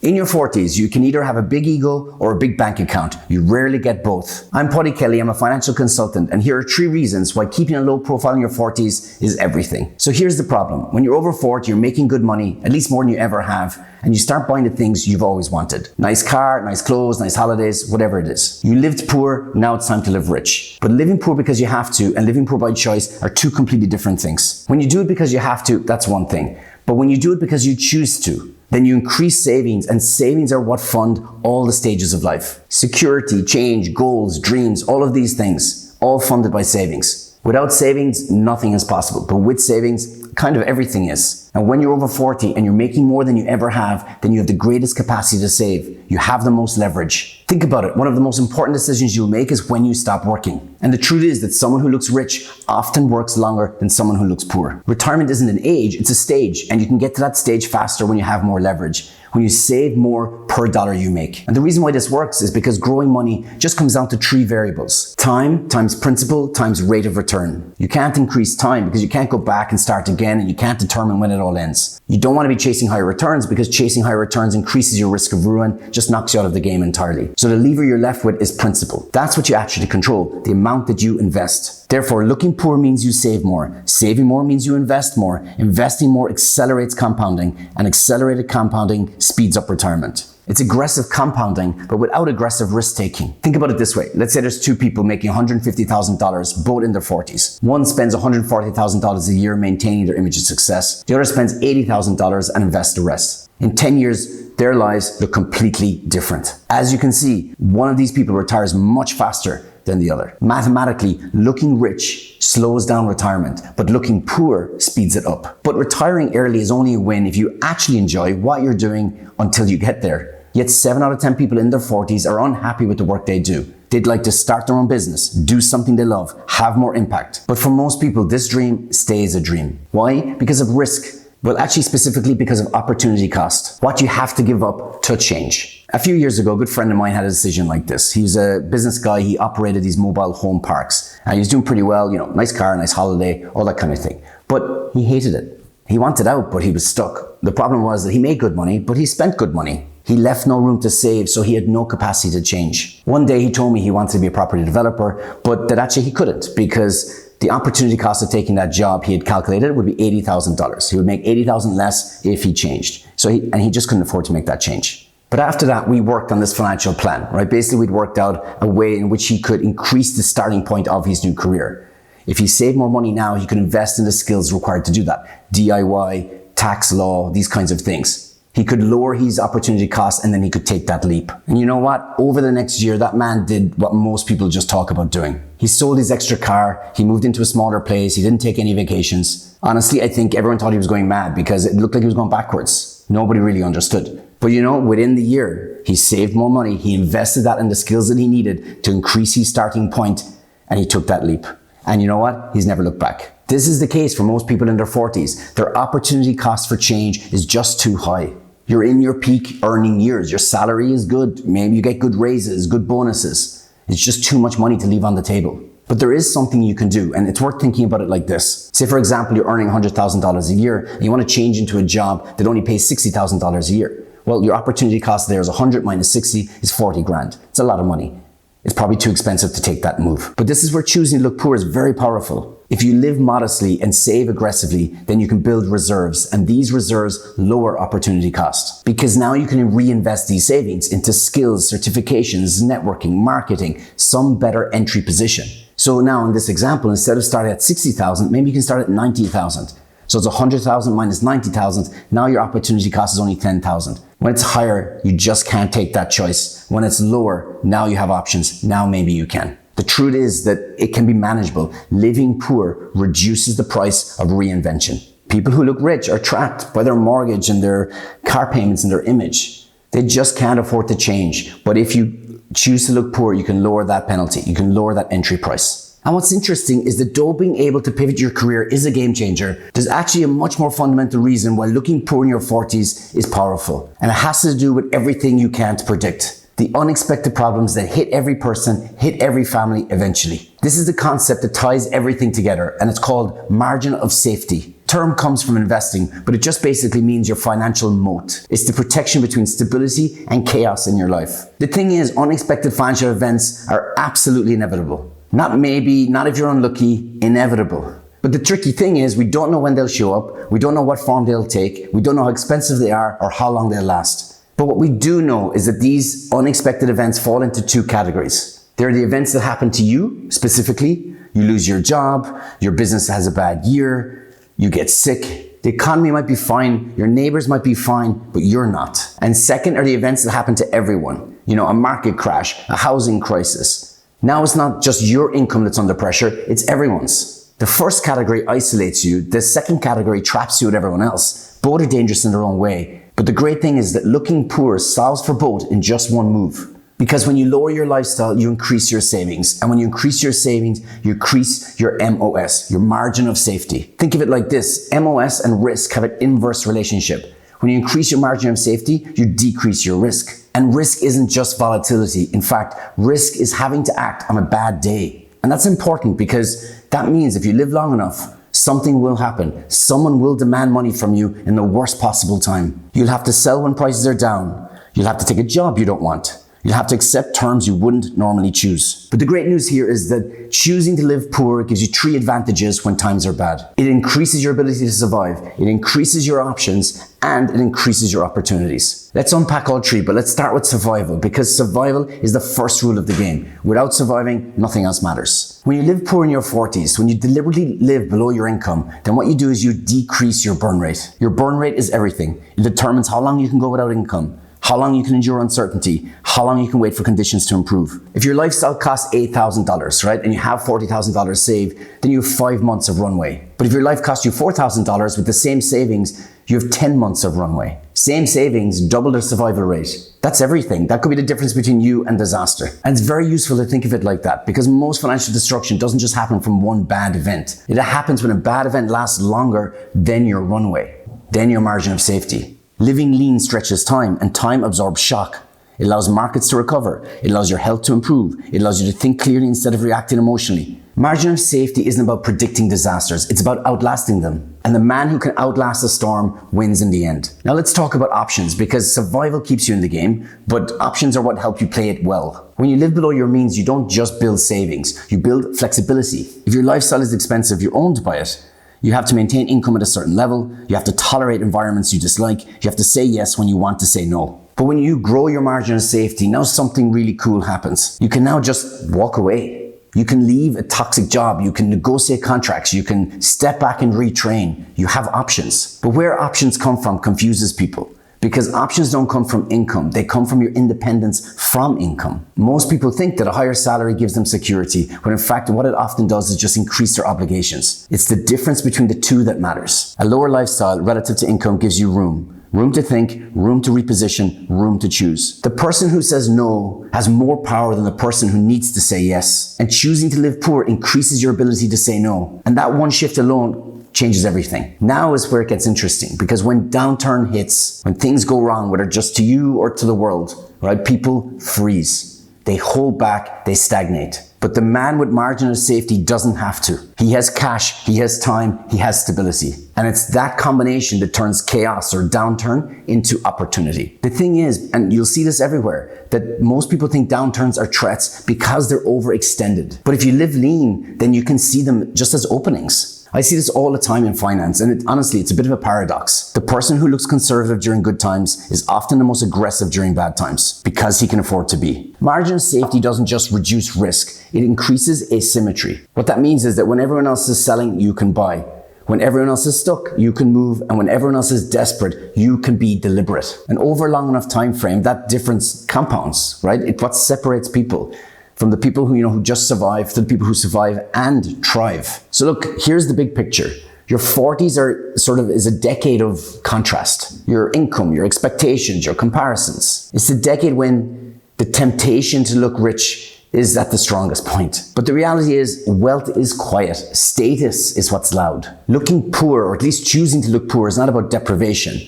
In your 40s, you can either have a big ego or a big bank account. You rarely get both. I'm Paddy Kelly, I'm a financial consultant, and here are 3 reasons why keeping a low profile in your 40s is everything. So here's the problem. When you're over 40, you're making good money, at least more than you ever have, and you start buying the things you've always wanted. Nice car, nice clothes, nice holidays, whatever it is. You lived poor, now it's time to live rich. But living poor because you have to and living poor by choice are 2 completely different things. When you do it because you have to, that's one thing. But when you do it because you choose to, then you increase savings, and savings are what fund all the stages of life. Security, change, goals, dreams, all of these things, all funded by savings. Without savings, nothing is possible. But with savings, kind of everything is. And when you're over 40 and you're making more than you ever have, then you have the greatest capacity to save. You have the most leverage. Think about it. One of the most important decisions you'll make is when you stop working. And the truth is that someone who looks rich often works longer than someone who looks poor. Retirement isn't an age, it's a stage. And you can get to that stage faster when you have more leverage, when you save more per dollar you make. And the reason why this works is because growing money just comes down to 3 variables. Time times principal times rate of return. You can't increase time because you can't go back and start again, and you can't determine when it all ends. You don't want to be chasing higher returns because chasing higher returns increases your risk of ruin, just knocks you out of the game entirely. So the lever you're left with is principal. That's what you actually control, the amount that you invest. Therefore, looking poor means you save more. Saving more means you invest more. Investing more accelerates compounding, and accelerated compounding speeds up retirement. It's aggressive compounding, but without aggressive risk-taking. Think about it this way. Let's say there's 2 people making $150,000, both in their 40s. One spends $140,000 a year maintaining their image of success. The other spends $80,000 and invests the rest. In 10 years, their lives look completely different. As you can see, one of these people retires much faster than the other. Mathematically, looking rich slows down retirement, but looking poor speeds it up. But retiring early is only a win if you actually enjoy what you're doing until you get there. Yet 7 out of 10 people in their 40s are unhappy with the work they do. They'd like to start their own business, do something they love, have more impact. But for most people, this dream stays a dream. Why? Because of risk. Well, actually specifically because of opportunity cost. What you have to give up to change. A few years ago, a good friend of mine had a decision like this. He was a business guy. He operated these mobile home parks. And he was doing pretty well, nice car, nice holiday, all that kind of thing. But he hated it. He wanted out, but he was stuck. The problem was that he made good money, but he spent good money. He left no room to save, so he had no capacity to change. One day he told me he wanted to be a property developer, but that actually he couldn't because the opportunity cost of taking that job he had calculated would be $80,000. He would make $80,000 less if he changed. And he just couldn't afford to make that change. But after that, we worked on this financial plan, right? Basically, we'd worked out a way in which he could increase the starting point of his new career. If he saved more money now, he could invest in the skills required to do that. DIY, tax law, these kinds of things. He could lower his opportunity costs and then he could take that leap. And you know what? Over the next year, that man did what most people just talk about doing. He sold his extra car. He moved into a smaller place. He didn't take any vacations. Honestly, I think everyone thought he was going mad because it looked like he was going backwards. Nobody really understood. But within the year, he saved more money. He invested that in the skills that he needed to increase his starting point, and he took that leap. And you know what? He's never looked back. This is the case for most people in their 40s. Their opportunity cost for change is just too high. You're in your peak earning years. Your salary is good. Maybe you get good raises, good bonuses. It's just too much money to leave on the table. But there is something you can do, and it's worth thinking about it like this. Say, for example, you're earning $100,000 a year, and you want to change into a job that only pays $60,000 a year. Well, your opportunity cost there is 100 minus 60 is 40 grand. It's a lot of money. It's probably too expensive to take that move. But this is where choosing to look poor is very powerful. If you live modestly and save aggressively, then you can build reserves, and these reserves lower opportunity cost. Because now you can reinvest these savings into skills, certifications, networking, marketing, some better entry position. So now in this example, instead of starting at 60,000, maybe you can start at 90,000. So it's 100,000 minus 90,000. Now your opportunity cost is only 10,000. When it's higher, you just can't take that choice. When it's lower, now you have options. Now maybe you can. The truth is that it can be manageable. Living poor reduces the price of reinvention. People who look rich are trapped by their mortgage and their car payments and their image. They just can't afford to change. But if you choose to look poor, you can lower that penalty. You can lower that entry price. And what's interesting is that though being able to pivot your career is a game changer, there's actually a much more fundamental reason why looking poor in your 40s is powerful. And it has to do with everything you can't predict. The unexpected problems that hit every person, hit every family eventually. This is the concept that ties everything together, and it's called margin of safety. term comes from investing, but it just basically means your financial moat. It's the protection between stability and chaos in your life. The thing is, unexpected financial events are absolutely inevitable. Not maybe, not if you're unlucky, inevitable. But the tricky thing is, we don't know when they'll show up, we don't know what form they'll take, we don't know how expensive they are or how long they'll last. But what we do know is that these unexpected events fall into two categories. There are the events that happen to you, specifically. You lose your job, your business has a bad year, you get sick, the economy might be fine, your neighbors might be fine, but you're not. And second are the events that happen to everyone. A market crash, a housing crisis. Now it's not just your income that's under pressure, it's everyone's. The first category isolates you, the second category traps you with everyone else. Both are dangerous in their own way. But the great thing is that looking poor solves for both in just one move. Because when you lower your lifestyle, you increase your savings. And when you increase your savings, you increase your MOS, your margin of safety. Think of it like this. MOS and risk have an inverse relationship. When you increase your margin of safety, you decrease your risk. And risk isn't just volatility. In fact, risk is having to act on a bad day. And that's important because that means if you live long enough, something will happen. Someone will demand money from you in the worst possible time. You'll have to sell when prices are down. You'll have to take a job you don't want. You'll have to accept terms you wouldn't normally choose. But the great news here is that choosing to live poor gives you three advantages when times are bad. It increases your ability to survive, it increases your options, and it increases your opportunities. Let's unpack all three, but let's start with survival, because survival is the first rule of the game. Without surviving, nothing else matters. When you live poor in your 40s, when you deliberately live below your income, then what you do is you decrease your burn rate. Your burn rate is everything. It determines how long you can go without income, how long you can endure uncertainty, how long you can wait for conditions to improve. If your lifestyle costs $8,000, right, and you have $40,000 saved, then you have 5 months of runway. But if your life costs you $4,000 with the same savings, you have 10 months of runway. Same savings, double the survival rate. That's everything. That could be the difference between you and disaster. And it's very useful to think of it like that, because most financial destruction doesn't just happen from one bad event. It happens when a bad event lasts longer than your runway, than your margin of safety. Living lean stretches time, and time absorbs shock. It allows markets to recover. It allows your health to improve. It allows you to think clearly instead of reacting emotionally. Margin of safety isn't about predicting disasters. It's about outlasting them. And the man who can outlast a storm wins in the end. Now let's talk about options, because survival keeps you in the game, but options are what help you play it well. When you live below your means, you don't just build savings. You build flexibility. If your lifestyle is expensive, you're owned by it. You have to maintain income at a certain level. You have to tolerate environments you dislike. You have to say yes when you want to say no. But when you grow your margin of safety, now something really cool happens. You can now just walk away. You can leave a toxic job. You can negotiate contracts. You can step back and retrain. You have options. But where options come from confuses people. Because options don't come from income, they come from your independence from income. Most people think that a higher salary gives them security, when in fact what it often does is just increase their obligations. It's the difference between the two that matters. A lower lifestyle relative to income gives you room. Room to think, room to reposition, room to choose. The person who says no has more power than the person who needs to say yes. And choosing to live poor increases your ability to say no. And that one shift alone changes everything. Now is where it gets interesting, because when downturn hits, when things go wrong, whether just to you or to the world, right, people freeze. They hold back, they stagnate. But the man with margin of safety doesn't have to. He has cash, he has time, he has stability. And it's that combination that turns chaos or downturn into opportunity. The thing is, and you'll see this everywhere, that most people think downturns are threats because they're overextended. But if you live lean, then you can see them just as openings. I see this all the time in finance, and honestly, it's a bit of a paradox. The person who looks conservative during good times is often the most aggressive during bad times, because he can afford to be. Margin of safety doesn't just reduce risk, it increases asymmetry. What that means is that when everyone else is selling, you can buy. When everyone else is stuck, you can move, and when everyone else is desperate, you can be deliberate. And over a long enough time frame, that difference compounds, right? It's what separates people from the people who just survive to the people who survive and thrive. So look, here's the big picture. Your 40s is a decade of contrast. Your income, your expectations, your comparisons. It's the decade when the temptation to look rich is at the strongest point. But the reality is, wealth is quiet. Status is what's loud. Looking poor, or at least choosing to look poor, is not about deprivation,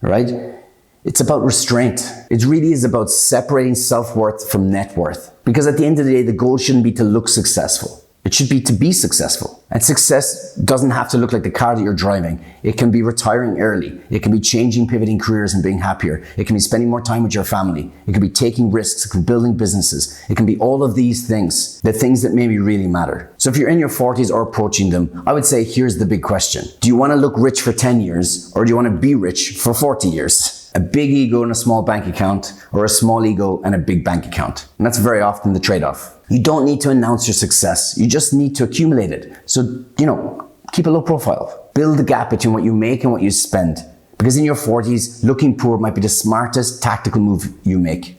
right? It's about restraint. It really is about separating self-worth from net worth. Because at the end of the day, the goal shouldn't be to look successful. It should be to be successful. And success doesn't have to look like the car that you're driving. It can be retiring early. It can be changing, pivoting careers and being happier. It can be spending more time with your family. It can be taking risks. It can be building businesses. It can be all of these things, the things that maybe really matter. So if you're in your 40s or approaching them, I would say here's the big question. Do you want to look rich for 10 years or do you want to be rich for 40 years? A big ego and a small bank account, or a small ego and a big bank account? And that's very often the trade-off. You don't need to announce your success. You just need to accumulate it. So, keep a low profile. Build the gap between what you make and what you spend. Because in your 40s, looking poor might be the smartest tactical move you make.